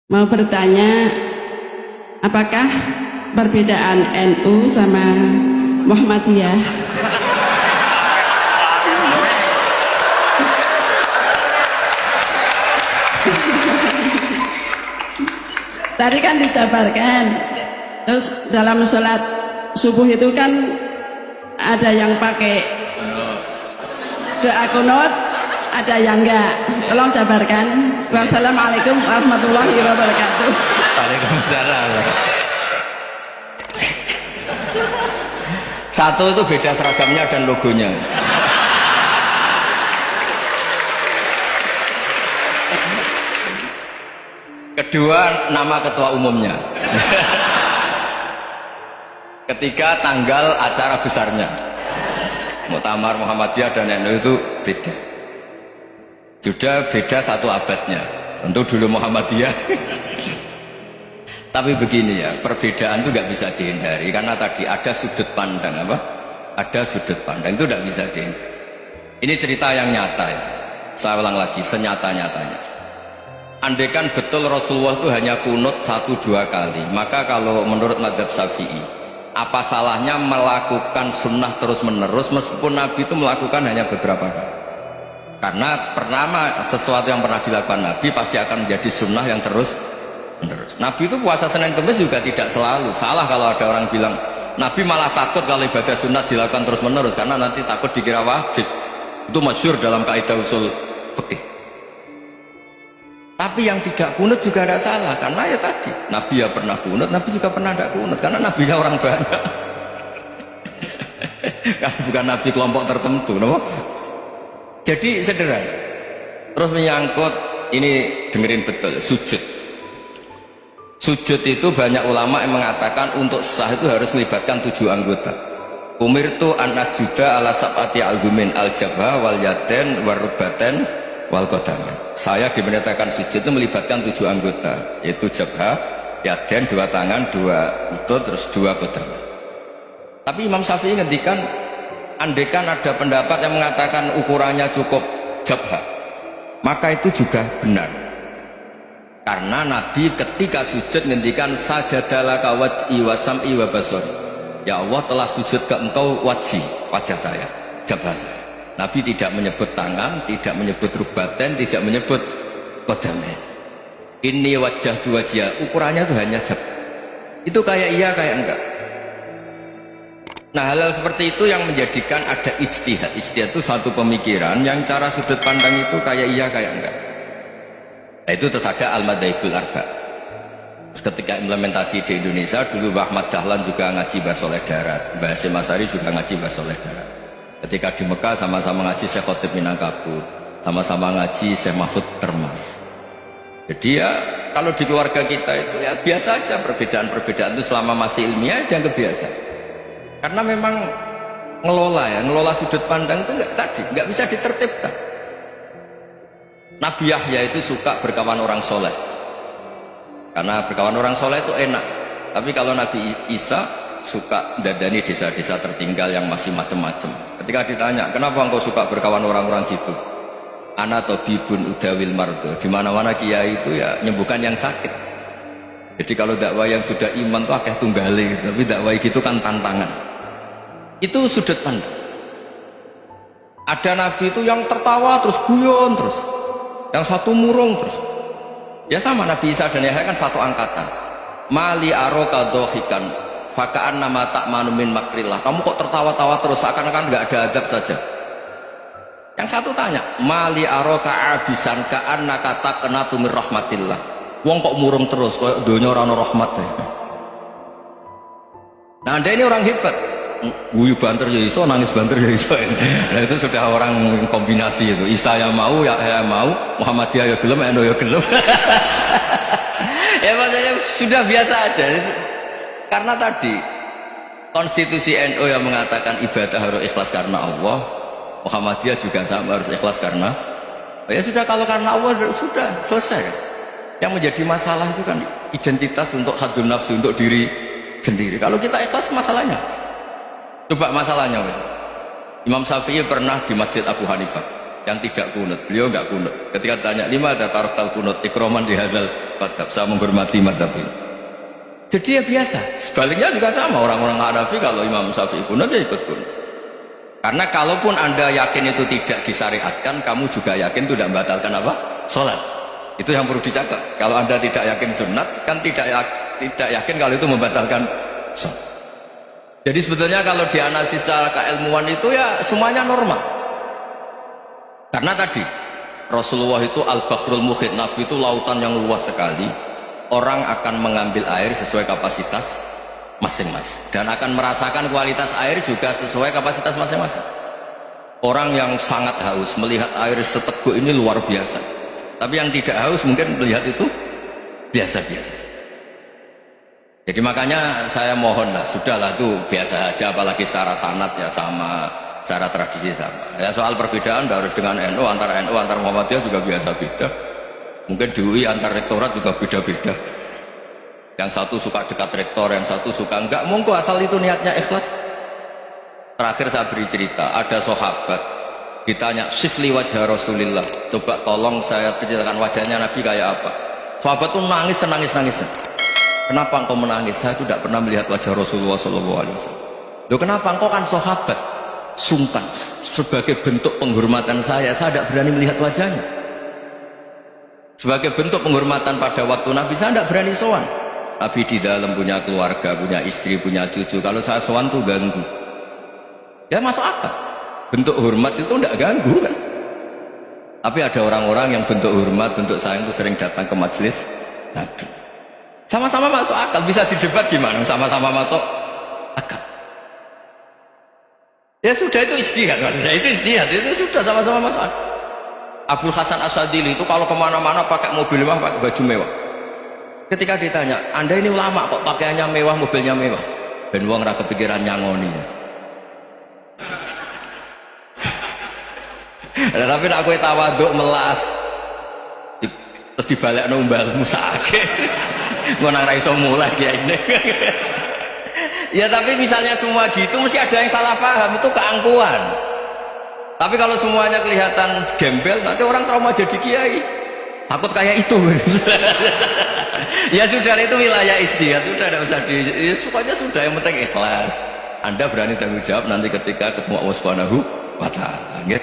Mau bertanya, apakah perbedaan NU sama Muhammadiyah? Tadi kan dijabarkan, terus dalam sholat subuh itu kan ada yang pakai doa kunut, ada yang enggak. Tolong jabarkan. Wassalamualaikum warahmatullahi wabarakatuh. Waalaikumsalam. Satu itu beda seragamnya dan logonya. Kedua, nama ketua umumnya. Ketiga, tanggal acara besarnya. Muktamar Muhammadiyah dan NU itu beda. Sudah beda satu abadnya. Tentu dulu Muhammadiyah. Tapi begini ya, perbedaan itu nggak bisa dihindari karena tadi ada sudut pandang apa? Ada sudut pandang itu nggak bisa dihindari. Ini cerita yang nyata ya. Saya ulang lagi, senyata-nyatanya. Andaikan betul Rasulullah itu hanya kunut 1-2 kali, maka kalau menurut mazhab Syafi'i, apa salahnya melakukan sunnah terus menerus meskipun Nabi itu melakukan hanya beberapa kali? Karena pertama, sesuatu yang pernah dilakukan Nabi pasti akan menjadi sunnah yang terus menerus. Nabi itu puasa Senin Kemis juga tidak selalu. Salah kalau ada orang bilang Nabi malah takut kalau ibadah sunnah dilakukan terus menerus karena nanti takut dikira wajib. Itu masyhur dalam kaidah usul fikih. Tapi yang tidak kunut juga ada salah karena ya tadi Nabi ya pernah kunut, Nabi juga pernah tidak kunut karena Nabinya orang banyak. Kan bukan Nabi kelompok tertentu, no? Jadi sederhana. Terus menyangkut ini dengerin betul, sujud. Sujud itu banyak ulama yang mengatakan untuk sah itu harus melibatkan 7 anggota. Umirtu an asjuda ala sab'ati azumin al-jabha wal yaden warubaten wal qadamain. Saya diperintahkan sujud itu melibatkan 7 anggota, yaitu jabha, yaden 2 tangan, 2 lutut, terus 2 qadamain. Tapi Imam Syafi'i ngendikan, andaikan ada pendapat yang mengatakan ukurannya cukup jabha, maka itu juga benar. Karena Nabi ketika sujud ngendikan sajadalaka wajhi wa sam'i wa basari. Ya Allah telah sujud ke engkau wajhi, wajah saya, jabha saya. Nabi tidak menyebut tangan, tidak menyebut rubaten, tidak menyebut qadamain. Ini wajah dua wajah, ukurannya itu hanya jabha. Itu kayak iya kayak enggak. Nah hal-hal seperti itu yang menjadikan ada ijtihad. Ijtihad itu satu pemikiran yang cara sudut pandang itu kayak iya kayak enggak. Nah itu terus ada al-madhaibul arba. Terus ketika implementasi di Indonesia dulu Mbah Ahmad Dahlan juga ngaji Basoleh Darat, Mbah Hasyim Asy'ari juga ngaji Basoleh Darat. Ketika di Mekah sama-sama ngaji Syekh Khotib Minangkabau, sama-sama ngaji Syekh Mahfud Termas. Jadi ya kalau di keluarga kita itu ya biasa aja perbedaan-perbedaan itu selama masih ilmiah dianggap biasa. Karena memang ngelola sudut pandang itu nggak bisa ditertibkan. Nabi Yahya itu suka berkawan orang soleh, karena berkawan orang soleh itu enak. Tapi kalau Nabi Isa suka dadani desa-desa tertinggal yang masih macem-macem. Ketika ditanya, kenapa engkau suka berkawan orang-orang gitu? Ana tabibun udawil mardo. Di mana-mana kiai itu ya menyembuhkan yang sakit. Jadi kalau dakwah yang sudah iman tuh akeh tunggale, tapi dakwah gitu kan tantangan. Itu sudut pandang. Ada nabi itu yang tertawa terus guyon terus, yang satu murung terus. Ya sama Nabi Isa dan Yahya kan satu angkatan. Mali aroka dohikan fakaan nama tak manumin makrillah. Kamu kok tertawa-tawa terus seakan-akan nggak ada adab saja. Yang satu tanya, mali aroka abisan kaan nakata kena tumir rahmatillah. Wong kok murung terus, kok dunia orang rahmat deh. Nah anda ini orang hebat. Guyu banter ya iso, nangis banter ya iso. Nah itu sudah orang kombinasi itu. Isa yang mau, ya mau, Muhammadiyah ya gelem, NU ya gelem. Ya maksudnya sudah biasa aja. Karena tadi konstitusi NU yang mengatakan ibadah harus ikhlas karena Allah, Muhammadiyah juga sama harus ikhlas karena ya sudah, kalau karena Allah sudah selesai. Yang menjadi masalah itu kan identitas untuk hadun nafsu, untuk diri sendiri. Kalau kita ikhlas masalahnya, coba masalahnya Imam Syafi'i pernah di Masjid Abu Hanifah. yang tidak kunut. Beliau nggak kunut. Ketika tanya 5 ada tarakal kunut ikroman di hadal madhab, saya menghormati madhab ini. Jadi ya biasa. Sebaliknya juga sama, orang-orang Hanafi kalau Imam Syafi'i kunut ya ikut kunut. Karena kalaupun anda yakin itu tidak disyariatkan, kamu juga yakin itu tidak membatalkan apa? Sholat. Itu yang perlu dicatat. Kalau anda tidak yakin sunat, kan tidak yakin kalau itu membatalkan sholat. Jadi sebetulnya kalau dianalisis secara keilmuan itu ya semuanya normal. Karena tadi Rasulullah itu al-bahrul muhit, Nabi itu lautan yang luas sekali. Orang akan mengambil air sesuai kapasitas masing-masing dan akan merasakan kualitas air juga sesuai kapasitas masing-masing. Orang yang sangat haus melihat air seteguk ini luar biasa, tapi yang tidak haus mungkin melihat itu biasa-biasa. Jadi makanya saya mohonlah, sudahlah itu biasa aja, apalagi secara sanad ya sama, secara tradisi sama. Ya soal perbedaan harus dengan NU, antara NU antar Muhammadiyah juga biasa beda. Mungkin di UI antar rektorat juga beda-beda. Yang satu suka dekat rektor, yang satu suka enggak. Monggo asal itu niatnya ikhlas. Terakhir saya beri cerita, ada sahabat ditanya sifli wajah Rasulillah, coba tolong saya ceritakan wajahnya Nabi kayak apa. Sahabat tuh nangis senangis. Kenapa engkau menangis? Saya tidak pernah melihat wajah Rasulullah SAW. Loh kenapa? Engkau kan sahabat. Sungkan. Sebagai bentuk penghormatan saya tidak berani melihat wajahnya. Sebagai bentuk penghormatan pada waktu Nabi, saya tidak berani sowan. Nabi di dalam punya keluarga, punya istri, punya cucu. Kalau saya sowan tuh ganggu. Ya masuk akal. Bentuk hormat itu tidak ganggu kan. Tapi ada orang-orang yang bentuk hormat, bentuk sayang itu sering datang ke majelis Nabi. Sama-sama masuk akal, bisa didebat gimana? Sama-sama masuk akal. Ya sudah, itu ijtihad maksudnya, itu ijtihad, itu sudah sama-sama masuk akal. Abdul Hasan Asyadili itu kalau kemana-mana pakai mobil mewah, pakai baju mewah. Ketika ditanya, Anda ini ulama kok pakaiannya mewah, mobilnya mewah? Ben wong ra kepikiran nyangoni. Tapi nak kowe tawaduk melas, terus dibalekno mbalmu sakit. Ngono ora iso mulai ya ini. Ya tapi misalnya semua gitu mesti ada yang salah paham, itu keangkuhan. Tapi kalau semuanya kelihatan gembel, nanti orang trauma jadi kiai. Takut kayak itu. Ya sudah, itu wilayah ijtihad, sudah tidak usah ya, pokoknya sudah, yang penting ikhlas. Anda berani tanggung jawab nanti ketika ketemu Allah Subhanahu wa Ta'ala.